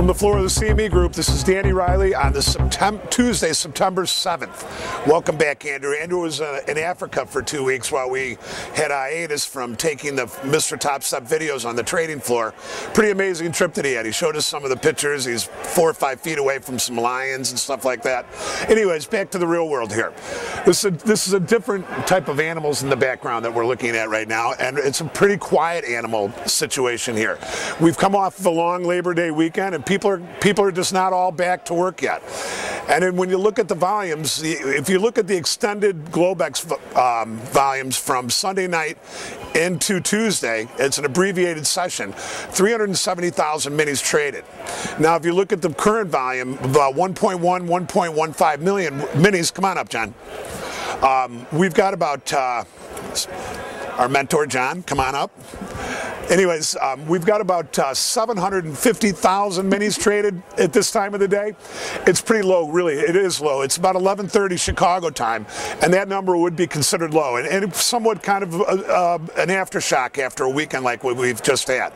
From the floor of the CME Group, this is Danny Riley on the Tuesday, September 7th. Welcome back, Andrew. Andrew was in Africa for 2 weeks while we had hiatus from taking the Mr. Topstep videos on the trading floor. Pretty amazing trip that he had. He showed us some of the pictures. He's 4 or 5 feet away from some lions and stuff like that. Anyways, back to the real world here. This is a different type of animals in the background that we're looking at right now, and it's a pretty quiet animal situation here. We've come off of a long Labor Day weekend, and people are just not all back to work yet. And then when you look at the volumes, if you look at the extended Globex volumes from Sunday night into Tuesday, it's an abbreviated session, 370,000 minis traded. Now, if you look at the current volume, about 1.1, 1.15 million minis, come on up, John. We've got about, our mentor, John, come on up. Anyways, we've got about 750,000 minis traded at this time of the day. It's pretty low, really. It is low. It's about 11:30 Chicago time, and that number would be considered low, and it's somewhat kind of an aftershock after a weekend like what we've just had.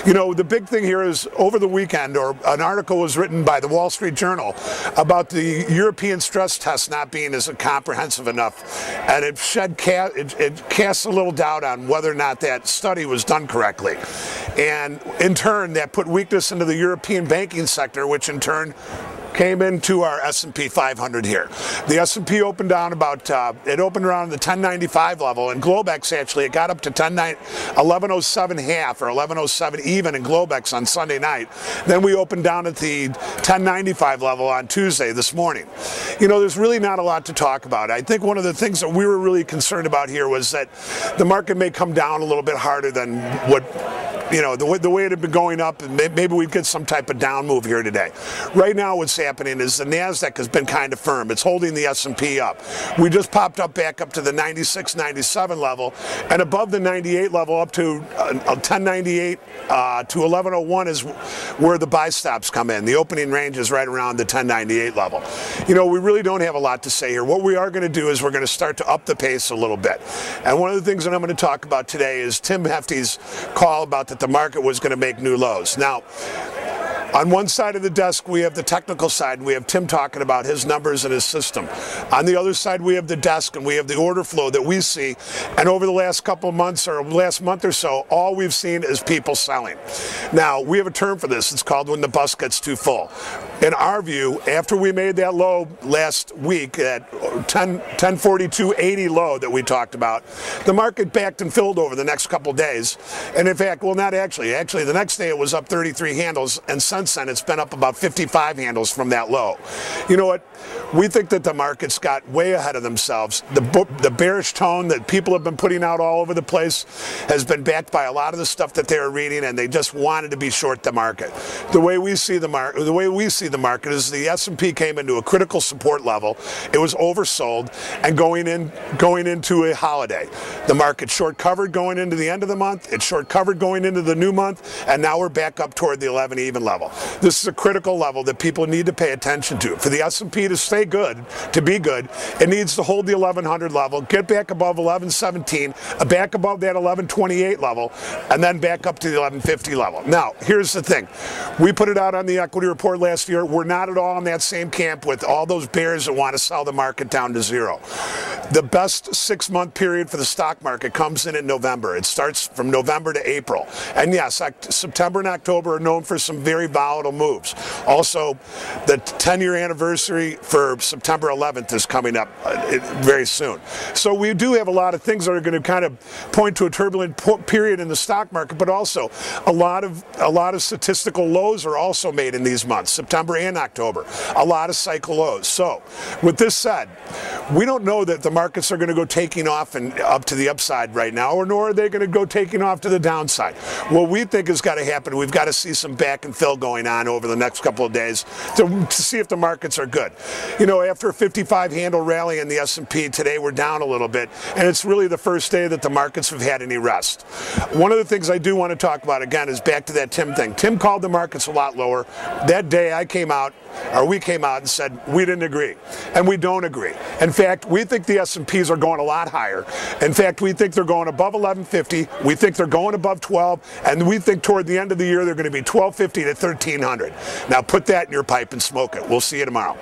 You know, the big thing here is over the weekend, or an article was written by the Wall Street Journal about the European stress test not being as comprehensive enough, and it casts a little doubt on whether or not that study was done correctly. And in turn, that put weakness into the European banking sector, which in turn came into our S&P 500 here. The S&P opened down about, it opened around the 1095 level, and Globex actually, it got up to 1107 half or 1107 even in Globex on Sunday night. Then we opened down at the 1095 level on Tuesday this morning. You know, there's really not a lot to talk about. I think one of the things that we were really concerned about here was that the market may come down a little bit harder than what, you know, the way it had been going up, and maybe we'd get some type of down move here today. Right now what's happening is the NASDAQ has been kind of firm. It's holding the S&P up. We just popped up back up to the 96, 97 level, and above the 98 level up to 1098 to 1101 is where the buy stops come in. The opening range is right around the 1098 level. You know, we really don't have a lot to say here. What we are going to do is we're going to start to up the pace a little bit. And one of the things that I'm going to talk about today is Tim Hefty's call about that the market was going to make new lows. Now, on one side of the desk, we have the technical side, and we have Tim talking about his numbers and his system. On the other side, we have the desk, and we have the order flow that we see. And over the last couple of months, or last month or so, all we've seen is people selling. Now, we have a term for this. It's called when the bus gets too full. In our view, after we made that low last week, that 1042.80 low that we talked about, the market backed and filled over the next couple of days. And in fact, well, not actually. Actually, the next day it was up 33 handles, and since then it's been up about 55 handles from that low. You know what? We think that the markets got way ahead of themselves. The bearish tone that people have been putting out all over the place has been backed by a lot of the stuff that they were reading, and they just wanted to be short the market. The way we see the market is the S&P came into a critical support level. It was oversold, and going into a holiday. The market short covered going into the end of the month. It's short covered going into the new month, and now we're back up toward the 11 even level. This is a critical level that people need to pay attention to. For the S&P to stay good, to be good, it needs to hold the 1100 level, get back above 1117, back above that 1128 level, and then back up to the 1150 level. Now, here's the thing. We put it out on the equity report last year. We're not at all in that same camp with all those bears that want to sell the market down to zero. The best 6-month period for the stock market comes in November. It starts from November to April. And yes, September and October are known for some very volatile moves. Also, the 10-year anniversary for September 11th is coming up very soon. So we do have a lot of things that are going to kind of point to a turbulent period in the stock market, but also a lot of statistical lows are also made in these months, September and October. A lot of cycle lows. So, with this said, we don't know that the markets are going to go taking off and up to the upside right now, or nor are they going to go taking off to the downside. What we think has got to happen, we've got to see some back and fill going on over the next couple of days to see if the markets are good. You know, after a 55 handle rally in the S&P today, we're down a little bit, and it's really the first day that the markets have had any rest. One of the things I do want to talk about again is back to that Tim thing. Tim called the markets a lot lower. That day I came out and said we didn't agree, and we don't agree. In fact, we think the S&Ps are going a lot higher. In fact, we think they're going above 1150. We think they're going above 12, and we think toward the end of the year they're going to be 1250 to 1300. Now put that in your pipe and smoke it. We'll see you tomorrow.